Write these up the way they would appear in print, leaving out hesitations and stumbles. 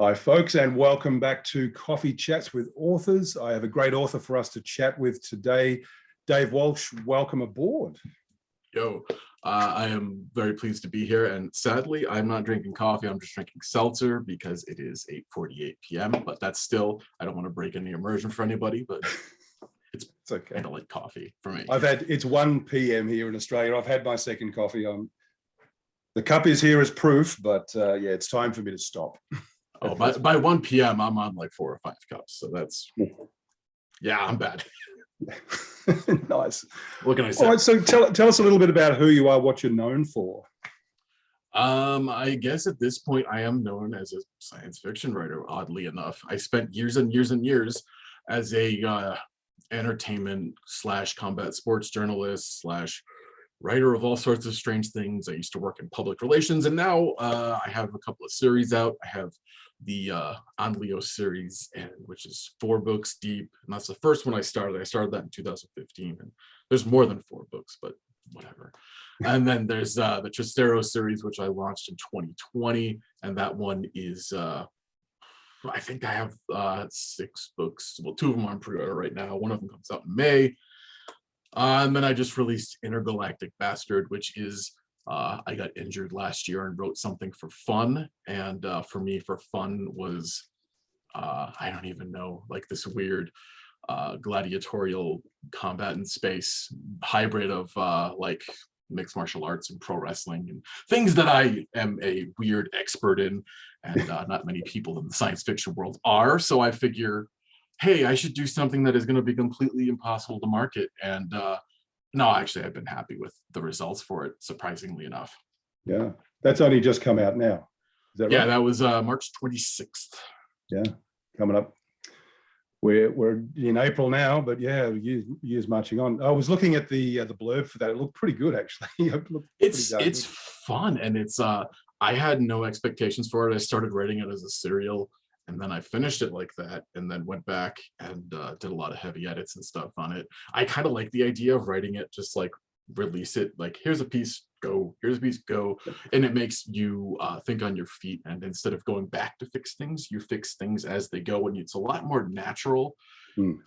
Hi, folks, and welcome back to Coffee Chats with Authors. I have a great author for us to chat with today. Dave Walsh, welcome aboard. Yo, I am very pleased to be here, and sadly, I'm not drinking coffee. I'm just drinking seltzer because it is 8:48 p.m., but that's still, I don't want to break any immersion for anybody, but it's okay. Kind of like coffee for me. It's 1 p.m. here in Australia. I've had my second coffee. The cup is here as proof, but yeah, it's time for me to stop. Oh, by 1 p.m., I'm on like 4 or 5 cups. So that's, yeah, I'm bad. Nice. What can I say? All right, so tell us a little bit about who you are, what you're known for. I guess at this point, I am known as a science fiction writer, oddly enough. I spent years and years and years as a entertainment / combat sports journalist / writer of all sorts of strange things. I used to work in public relations, and now I have a couple of series out. I have the On Leo series, which is 4 books deep, and that's the first one I started. I started that in 2015, and there's more than 4 books, but whatever. And then there's the Trastero series, which I launched in 2020, and that one is I think I have 6 books. Well, 2 of them are on pre-order right now. One of them comes out in May. And then I just released Intergalactic Bastard, which is I got injured last year and wrote something for fun. And for me, for fun was, I don't even know, like this weird gladiatorial combat in space hybrid of like mixed martial arts and pro wrestling and things that I am a weird expert in, and not many people in the science fiction world are. So I figure, hey, I should do something that is going to be completely impossible to market. And no, actually, I've been happy with the results for it, surprisingly enough. Yeah, that's only just come out now. Is that right? Yeah, that was March 26th. Yeah, coming up. We're in April now, but yeah, years marching on. I was looking at the blurb for that. It looked pretty good, actually. It's fun, and it's I had no expectations for it. I started writing it as a serial, and then I finished it like that, and then went back and did a lot of heavy edits and stuff on it. I kind of like the idea of writing it just like release it, like here's a piece, go, here's a piece, go, and it makes you think on your feet. And instead of going back to fix things, you fix things as they go, and it's a lot more natural. And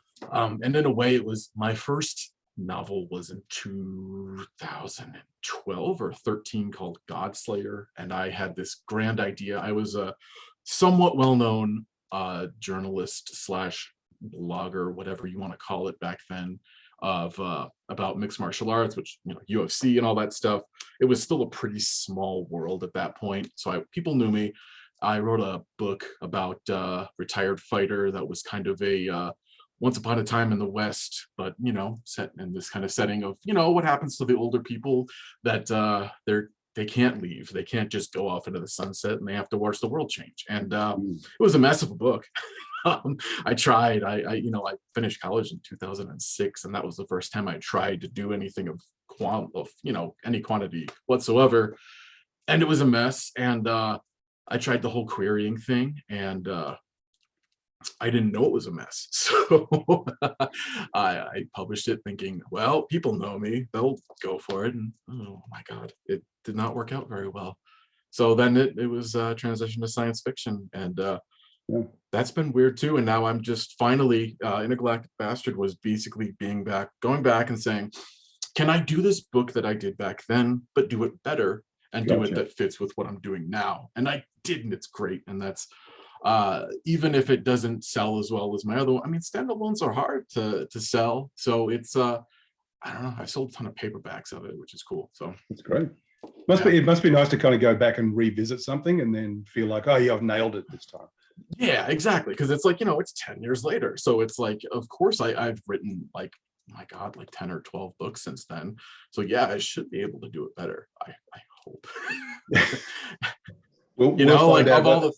in a way, it was my first novel was in 2012 or 13 called Godslayer, and I had this grand idea. I was a somewhat well-known journalist / blogger, whatever you want to call it back then, of about mixed martial arts, which, you know, UFC and all that stuff. It was still a pretty small world at that point, so people knew me. I wrote a book about retired fighter that was kind of a once upon a time in the West, but, you know, set in this kind of setting of, you know, what happens to the older people that they can't leave. They can't just go off into the sunset, and they have to watch the world change. And it was a mess of a book. I tried. I finished college in 2006, and that was the first time I tried to do anything of any quantity whatsoever. And it was a mess. And I tried the whole querying thing, and I didn't know it was a mess. So I published it thinking, well, people know me, they'll go for it. And oh my God, it did not work out very well. So then it was transitioned to science fiction, and that's been weird too. And now I'm just finally, Intergalactic Bastard was basically going back and saying, can I do this book that I did back then, but do it better and do it that fits with what I'm doing now? And I did, and it's great. And that's, even if it doesn't sell as well as my other one. I mean, standalones are hard to sell. So it's, I don't know, I sold a ton of paperbacks of it, which is cool. So it's great. It must be nice to kind of go back and revisit something and then feel like, oh yeah, I've nailed it this time. Yeah, exactly. Because it's like, you know, it's 10 years later. So it's like, of course I've written like, my God, like 10 or 12 books since then. So yeah, I should be able to do it better. I hope. we'll find out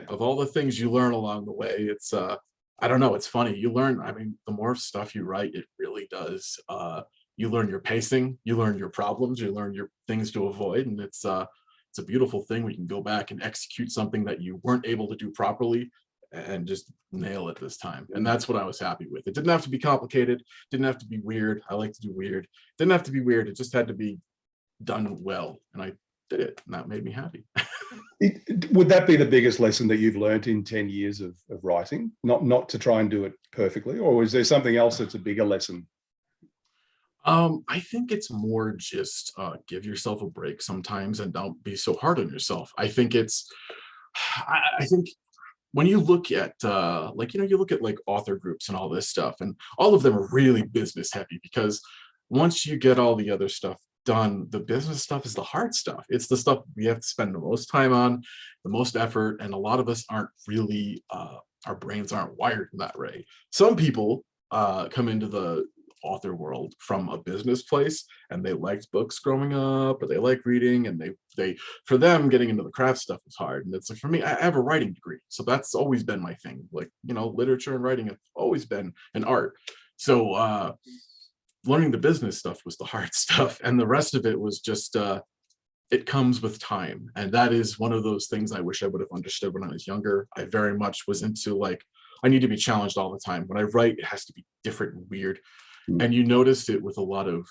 of all the things you learn along the way, it's I don't know, it's funny. You learn, I mean, the more stuff you write, it really does. You learn your pacing, you learn your problems, you learn your things to avoid, and it's a beautiful thing where you can go back and execute something that you weren't able to do properly and just nail it this time. And that's what I was happy with. It didn't have to be complicated, didn't have to be weird. I like to do weird. Didn't have to be weird, it just had to be done well. And I did it, and that made me happy. Would that be the biggest lesson that you've learned in 10 years of writing? Not to try and do it perfectly, or is there something else that's a bigger lesson? I think it's more just give yourself a break sometimes and don't be so hard on yourself. I think I think when you look at like, you look at like author groups and all this stuff, and all of them are really business heavy because once you get all the other stuff done, the business stuff is the hard stuff. It's the stuff we have to spend the most time on, the most effort, and a lot of us aren't really our brains aren't wired in that way. Some people come into the author world from a business place and they liked books growing up, or they like reading, and they for them getting into the craft stuff is hard. And it's like, for me, I have a writing degree, so that's always been my thing. Like, literature and writing have always been an art. So learning the business stuff was the hard stuff, and the rest of it was just it comes with time. And that is one of those things I wish I would have understood when I was younger. I very much was into, like, I need to be challenged all the time. When I write, it has to be different and weird. And you notice it with a lot of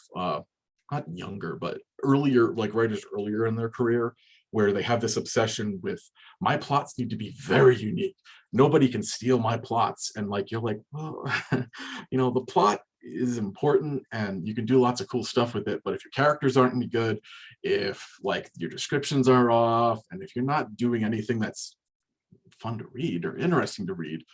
not younger, but earlier, like writers earlier in their career, where they have this obsession with, my plots need to be very unique. Nobody can steal my plots. And like, you're like, well, the plot is important and you can do lots of cool stuff with it. But if your characters aren't any good, if like your descriptions are off, and if you're not doing anything that's fun to read or interesting to read,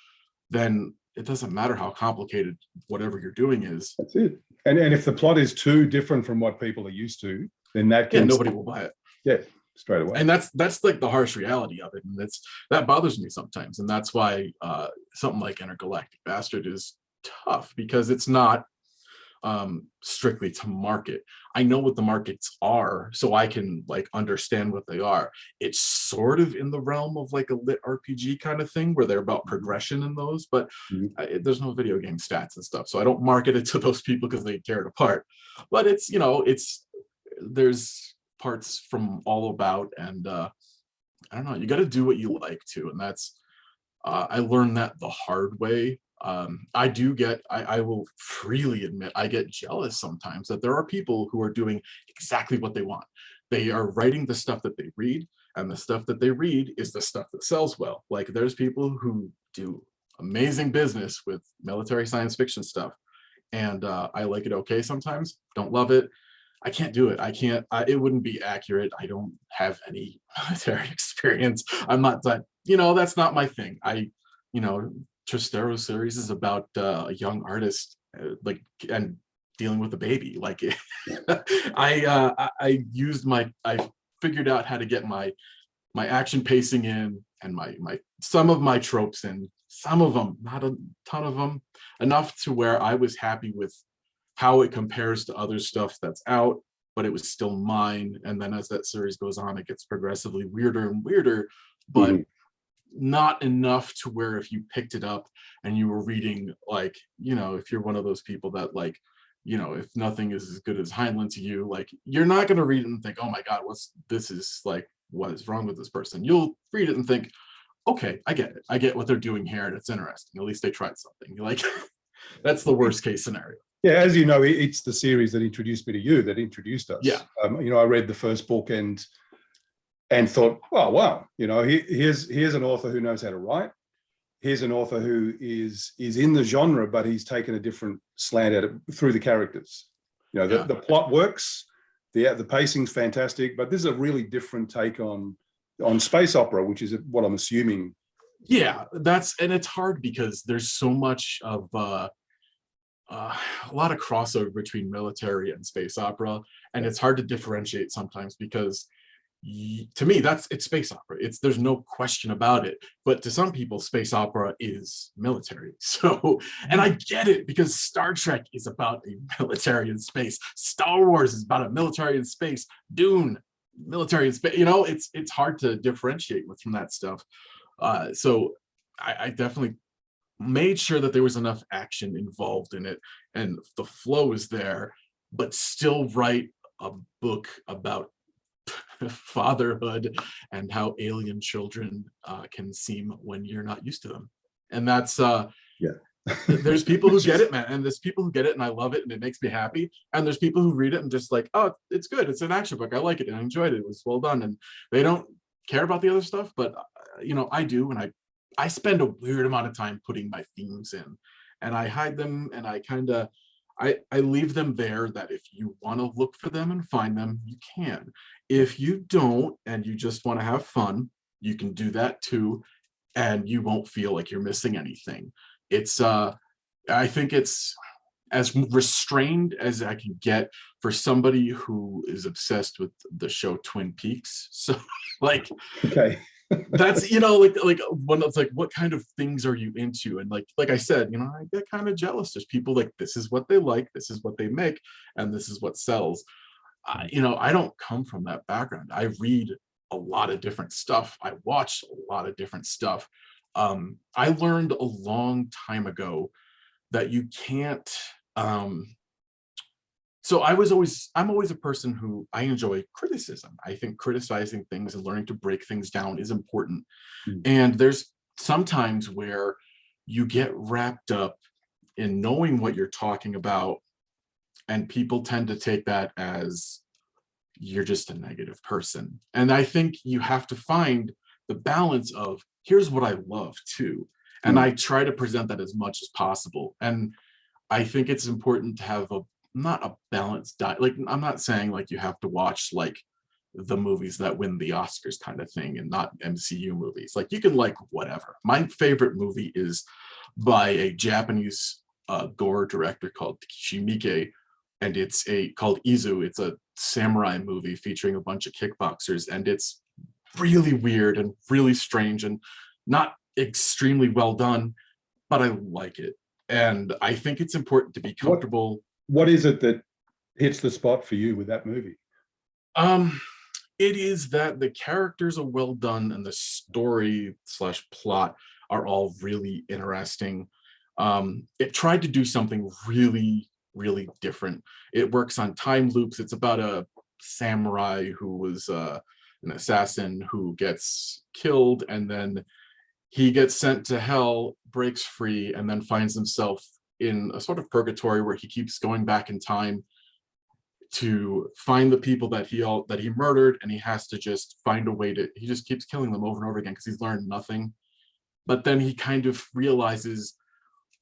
then it doesn't matter how complicated whatever you're doing is. That's it. And if the plot is too different from what people are used to, then that Yeah, can nobody will buy it. Yeah, straight away. And that's like the harsh reality of it, and that bothers me sometimes. And that's why something like Intergalactic Bastard is tough, because it's not strictly to market. I know what the markets are, so I can like understand what they are. It's sort of in the realm of like a lit RPG kind of thing, where they're about progression in those, but there's no video game stats and stuff, so I don't market it to those people because they tear it apart. But it's there's parts from all about, and I don't know, you got to do what you like too, and that's I learned that the hard way. I will freely admit, I get jealous sometimes that there are people who are doing exactly what they want. They are writing the stuff that they read, and the stuff that they read is the stuff that sells well. Like, there's people who do amazing business with military science fiction stuff, and I like it okay sometimes, don't love it. I can't do it. I can't, it wouldn't be accurate. I don't have any military experience. I'm not that, that's not my thing. Tristero series is about a young artist, like, and dealing with a baby. Like, I figured out how to get my action pacing in, and my some of my tropes in, some of them, not a ton of them, enough to where I was happy with how it compares to other stuff that's out, but it was still mine. And then as that series goes on, it gets progressively weirder and weirder, but not enough to where if you picked it up and you were reading, like, if you're one of those people that, like, if nothing is as good as Heinlein to you, like, you're not going to read it and think, oh my God, what is wrong with this person? You'll read it and think, okay, I get it. I get what they're doing here, and it's interesting. At least they tried something. Like, that's the worst case scenario. Yeah, as you know, it's the series that introduced me to you, that introduced us. Yeah. I read the first book and thought, oh, wow, here's an author who knows how to write. Here's an author who is in the genre, but he's taken a different slant at it through the characters. The plot works, the pacing's fantastic, but this is a really different take on space opera, which is what I'm assuming. Yeah, and it's hard because there's so much of a lot of crossover between military and space opera, and it's hard to differentiate sometimes because to me it's space opera. There's no question about it, but to some people space opera is military. So, and I get it, because Star Trek is about a military in space, Star Wars is about a military in space, Dune, military in space. It's hard to differentiate from that stuff. So I definitely made sure that there was enough action involved in it and the flow is there, but still write a book about fatherhood and how alien children can seem when you're not used to them. And that's there's people who get it, man, and there's people who get it and I love it and it makes me happy, and there's people who read it and just like, oh, it's good, it's an action book, I like it and I enjoyed it, it was well done, and they don't care about the other stuff, but I do, and I spend a weird amount of time putting my themes in, and I hide them, and I kind of I leave them there, that if you want to look for them and find them, you can. If you don't and you just want to have fun, you can do that too, and you won't feel like you're missing anything. It's I think it's as restrained as I can get for somebody who is obsessed with the show Twin Peaks. So like Okay. that's like when it's like, what kind of things are you into? And like I said, I get kind of jealous. There's people like, this is what they like, this is what they make, and this is what sells. I don't come from that background. I read a lot of different stuff. I watch a lot of different stuff. I learned a long time ago that you can't so I'm always a person who, I enjoy criticism. I think criticizing things and learning to break things down is important. Mm. And there's sometimes where you get wrapped up in knowing what you're talking about, and people tend to take that as you're just a negative person. And I think you have to find the balance of, here's what I love too. And I try to present that as much as possible. And I think it's important to have not a balanced diet. Like, I'm not saying like you have to watch like the movies that win the Oscars kind of thing, and not MCU movies. Like, you can like whatever. My favorite movie is by a Japanese gore director called Takeshi Miike, and it's called Izu. It's a samurai movie featuring a bunch of kickboxers, and it's really weird and really strange and not extremely well done, but I like it. And I think it's important to be comfortable. What is it that hits the spot for you with that movie? It is that the characters are well done, and the story slash plot are all really interesting. It tried to do something really, really different. It works on time loops. It's about a samurai who was an assassin who gets killed, and then he gets sent to hell, breaks free, and then finds himself in a sort of purgatory where he keeps going back in time to find the people that he murdered, and he has to just find a way to, he just keeps killing them over and over again because he's learned nothing. But then he kind of realizes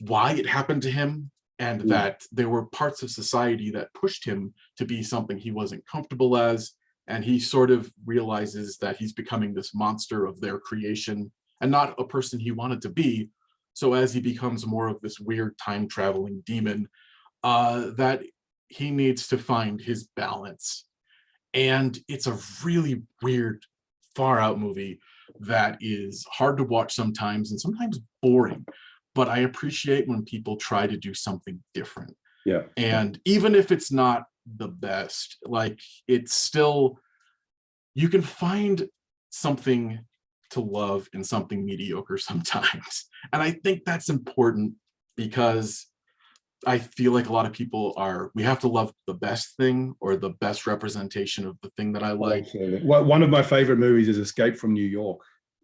why it happened to him, and that there were parts of society that pushed him to be something he wasn't comfortable as, and he sort of realizes that he's becoming this monster of their creation and not a person he wanted to be. So as he becomes more of this weird time traveling demon, that he needs to find his balance. And it's a really weird, far out movie that is hard to watch sometimes and sometimes boring. But I appreciate when people try to do something different. Yeah. And even if it's not the best, like, it's still, you can find something to love in something mediocre sometimes. And I think that's important, because I feel like a lot of people we have to love the best thing or the best representation of the thing that I like. Well, one of my favorite movies is Escape from New York.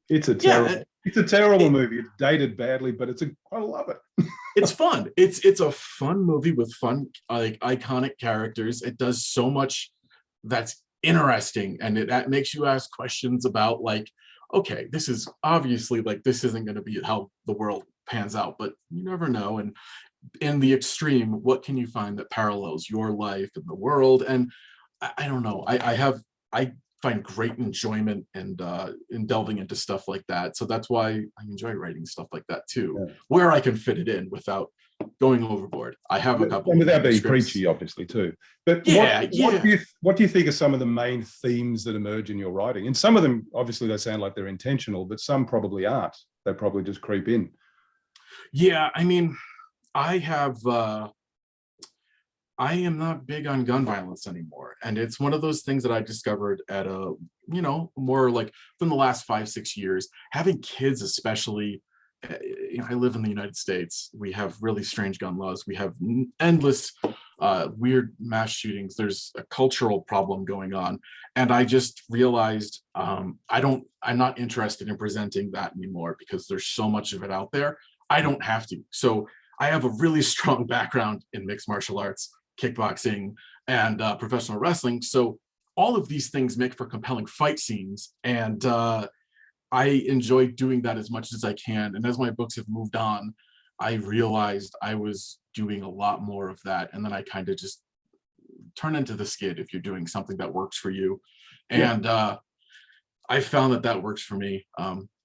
It's a terrible movie. It's dated badly, but I love it. It's fun. It's a fun movie with fun, like, iconic characters. It does so much that's interesting, and it makes you ask questions about, like, okay, this is obviously, like, this isn't going to be how the world pans out, but you never know. And in the extreme, what can you find that parallels your life and the world? And I don't know. I find great enjoyment in delving into stuff like that. So that's why I enjoy writing stuff like that too, where I can fit it in without going overboard. I have a couple, and without being preachy, obviously, too. But what do you think are some of the main themes that emerge in your writing? And some of them, obviously, they sound like they're intentional, but some probably aren't. They probably just creep in. Yeah, I mean, I am not big on gun violence anymore. And it's one of those things that I discovered at more like from the last 5-6 years, having kids, especially. I live in the United States. We have really strange gun laws. We have endless weird mass shootings. There's a cultural problem going on. And I just realized I'm not interested in presenting that anymore, because there's so much of it out there. I don't have to. So I have a really strong background in mixed martial arts, kickboxing, and professional wrestling. So all of these things make for compelling fight scenes, and I enjoy doing that as much as I can. And as my books have moved on, I realized I was doing a lot more of that, and then I kind of just turn into the skid if you're doing something that works for you. Yeah. And I found that that works for me.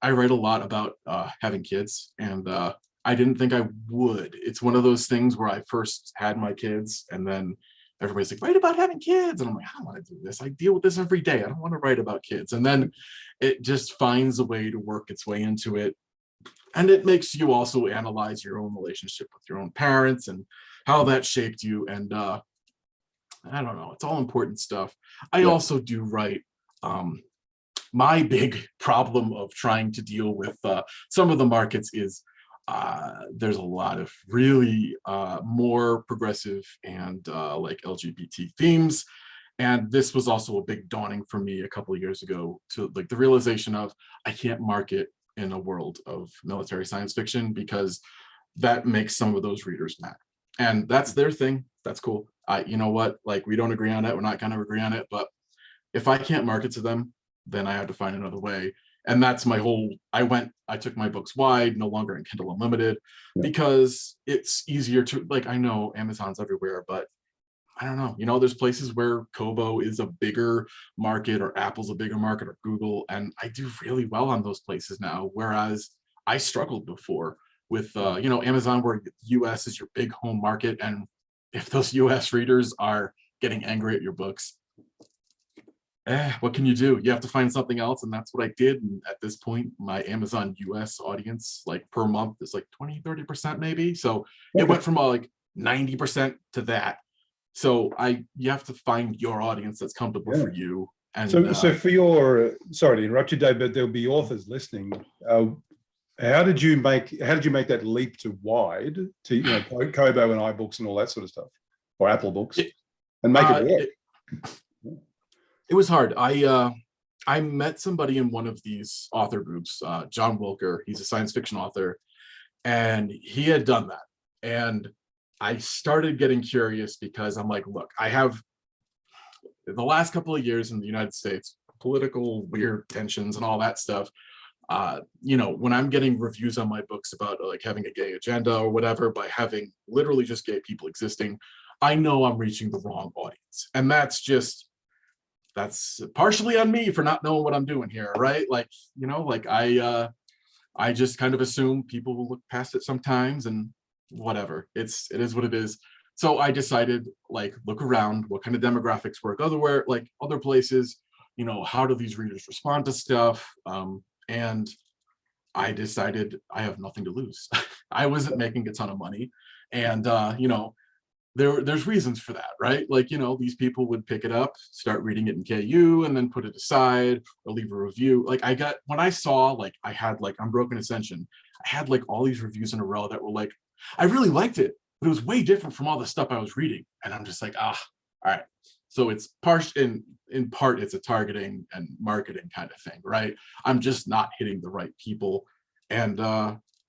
I write a lot about having kids, and I didn't think I would. It's one of those things where I first had my kids, and then everybody's like, write about having kids. And I'm like, I don't want to do this. I deal with this every day. I don't want to write about kids. And then it just finds a way to work its way into it. And it makes you also analyze your own relationship with your own parents and how that shaped you. And I don't know, it's all important stuff. I Yeah. also do write. My big problem of trying to deal with some of the markets is there's a lot of really more progressive and like LGBT themes. And this was also a big dawning for me a couple of years ago, to like the realization of I can't market in a world of military science fiction because that makes some of those readers mad. And that's their thing. That's cool. You know what? Like, we don't agree on it. We're not going to agree on it. But if I can't market to them, then I have to find another way. And that's my whole, I took my books wide, no longer in Kindle Unlimited, Yeah. because it's easier to, like, I know Amazon's everywhere, but I don't know, you know, there's places where Kobo is a bigger market, or Apple's a bigger market, or Google, and I do really well on those places now, whereas I struggled before with, you know, Amazon, where US is your big home market, and if those US readers are getting angry at your books, what can you do? You have to find something else, and that's what I did. And at this point, my Amazon US audience, like per month, is like 20-30% maybe. So it went from like 90% to that. So you have to find your audience that's comfortable for you. And so for your, sorry to interrupt you, Dave, but there'll be authors listening. How did you make that leap to wide, to, you know, Kobo and iBooks and all that sort of stuff, or Apple Books, and make it work? It was hard. I met somebody in one of these author groups, John Wilker. He's a science fiction author, and he had done that. And I started getting curious because I'm like, look, I have the last couple of years in the United States, political weird tensions and all that stuff. You know, when I'm getting reviews on my books about like having a gay agenda or whatever, by having literally just gay people existing, I know I'm reaching the wrong audience. And that's partially on me for not knowing what I'm doing here, right? Like, you know, like I just kind of assume people will look past it sometimes, and whatever. It is what it is. So I decided, like, look around, what kind of demographics work other places, you know, how do these readers respond to stuff? And I decided I have nothing to lose. I wasn't making a ton of money, and you know, there's reasons for that, right? Like, you know, these people would pick it up, start reading it in KU, and then put it aside or leave a review. Like, when I saw, like, I had like Unbroken Ascension, I had like all these reviews in a row that were like, I really liked it, but it was way different from all the stuff I was reading. And I'm just like, all right. So it's in part, it's a targeting and marketing kind of thing, right? I'm just not hitting the right people. And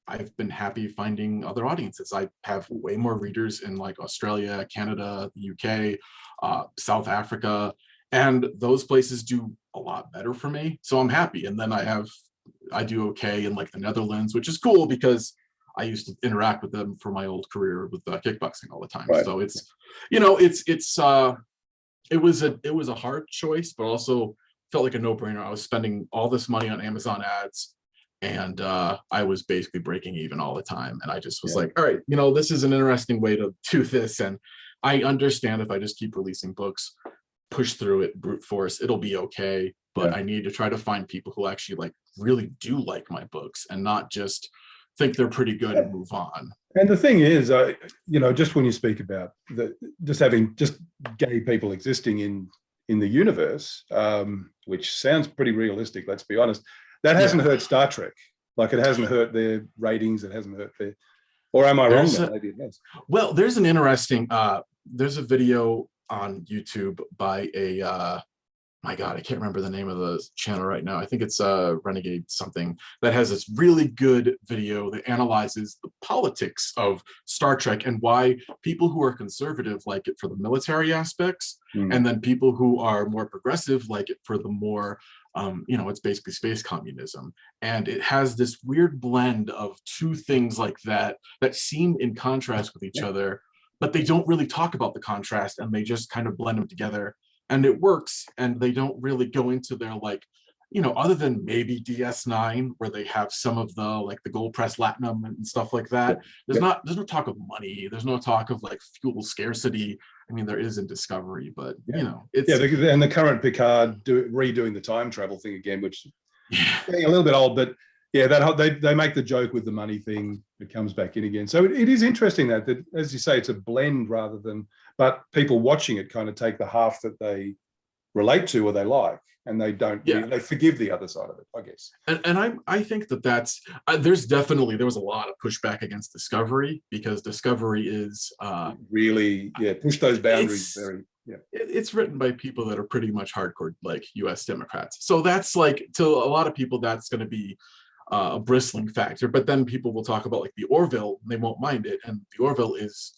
I've been happy finding other audiences. I have way more readers in like Australia, Canada, the UK, South Africa, and those places do a lot better for me. So I'm happy. And then I do okay in like the Netherlands, which is cool because I used to interact with them for my old career with kickboxing all the time. Right. So it's, you know, it was a hard choice, but also felt like a no-brainer. I was spending all this money on Amazon ads, and I was basically breaking even all the time. And I just was like, all right, you know, this is an interesting way to do this. And I understand if I just keep releasing books, push through it, brute force, it'll be okay. But I need to try to find people who actually like really do like my books and not just think they're pretty good and move on. And the thing is, you know, just when you speak about having gay people existing in the universe, which sounds pretty realistic, let's be honest, that hasn't hurt Star Trek. Like, it hasn't hurt their ratings. It hasn't hurt their, or am I wrong? Maybe it has. Well, there's an interesting, there's a video on YouTube by a, my God, I can't remember the name of the channel right now. I think it's Renegade something, that has this really good video that analyzes the politics of Star Trek and why people who are conservative like it for the military aspects, Mm. and then people who are more progressive like it for the more, you know, it's basically space communism. And it has this weird blend of two things like that that seem in contrast with each other, but they don't really talk about the contrast, and they just kind of blend them together, and it works. And they don't really go into their, like, you know, other than maybe DS9 where they have some of the, like, the gold press latinum and stuff like that, Yep. there's no talk of money, there's no talk of like fuel scarcity. I mean, there is in Discovery, but Yeah. you know, Yeah, it's and the current Picard redoing the time travel thing again, which is yeah. getting a little bit old, but yeah, that they make the joke with the money thing. It comes back in again. So it is interesting that as you say, it's a blend rather than, but people watching it kind of take the half that they relate to or they like, and they don't Yeah. they forgive the other side of it, I guess. And I think that's there was a lot of pushback against Discovery, because Discovery is Really, yeah, push those boundaries very, yeah. it's written by people that are pretty much hardcore, like, US Democrats. So that's, like, to a lot of people, that's going to be a bristling factor. But then people will talk about, like, the Orville, and they won't mind it. And the Orville is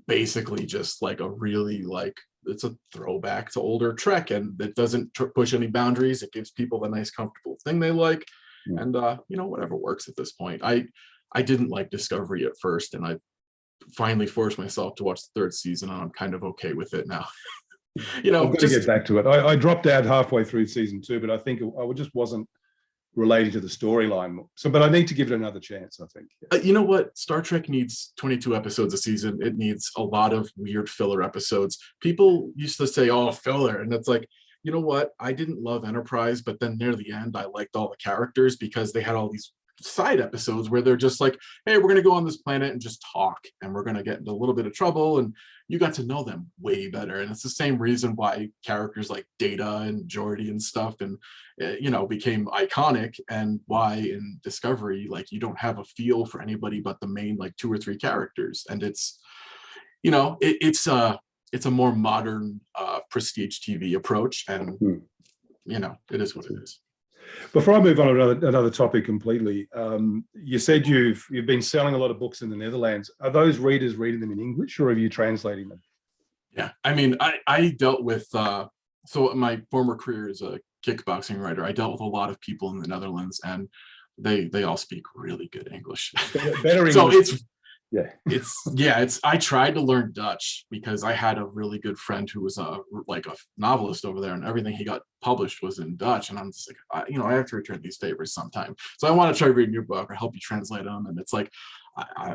basically just like a really, like, it's a throwback to older Trek, and it doesn't push any boundaries. It gives people a nice, comfortable thing they like. Yeah. And you know, whatever works at this point. I didn't like Discovery at first, and I finally forced myself to watch the third season, and I'm kind of okay with it now. You know, I've got to get back to it. I dropped out halfway through season 2, but I think I just wasn't relating to the storyline. So, but I need to give it another chance, I think. You know what? Star Trek needs 22 episodes a season. It needs a lot of weird filler episodes. People used to say, oh, filler. And it's like, you know what? I didn't love Enterprise, but then near the end, I liked all the characters because they had all these side episodes where they're just like, hey, we're going to go on this planet and just talk, and we're going to get into a little bit of trouble. And you got to know them way better. And it's the same reason why characters like Data and Geordi and stuff, and you know, became iconic, and why in Discovery, like, you don't have a feel for anybody but the main, like, 2 or 3 characters. And it's, you know, it's a more modern prestige TV approach, and you know, it is what it is. Before I move on to another topic completely, you said you've been selling a lot of books in the Netherlands. Are those readers reading them in English, or are you translating them? Yeah, I mean, I dealt with so my former career as a kickboxing writer, I dealt with a lot of people in the Netherlands, and they all speak really good English. Better English. So yeah, I tried to learn Dutch because I had a really good friend who was like a novelist over there, and everything he got published was in Dutch. And I'm just like, you know, I have to return these favors sometime. So I want to try reading your book or help you translate them. And it's like,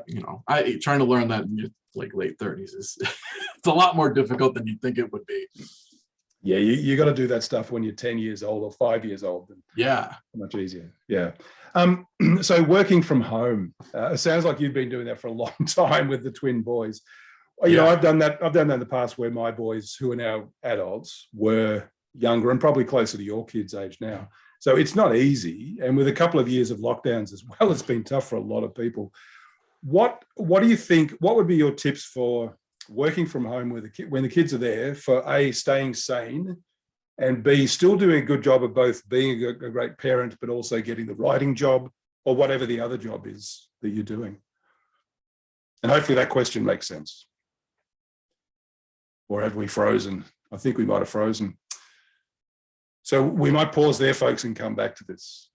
you know, trying to learn that in your, like, late 30s is it's a lot more difficult than you'd think it would be. Yeah, you got to do that stuff when you're 10 years old or 5 years old. Yeah, much easier. Yeah. So working from home, it sounds like you've been doing that for a long time with the twin boys. You know, I've done that in the past, where my boys, who are now adults, were younger and probably closer to your kids' age now. So it's not easy. And with a couple of years of lockdowns as well, it's been tough for a lot of people. What do you think, what would be your tips for working from home with when the kids are there, for A, staying sane, and B, still doing a good job of both being a great parent, but also getting the writing job or whatever the other job is that you're doing? And hopefully that question makes sense. Or have we frozen? I think we might have frozen. So we might pause there, folks, and come back to this.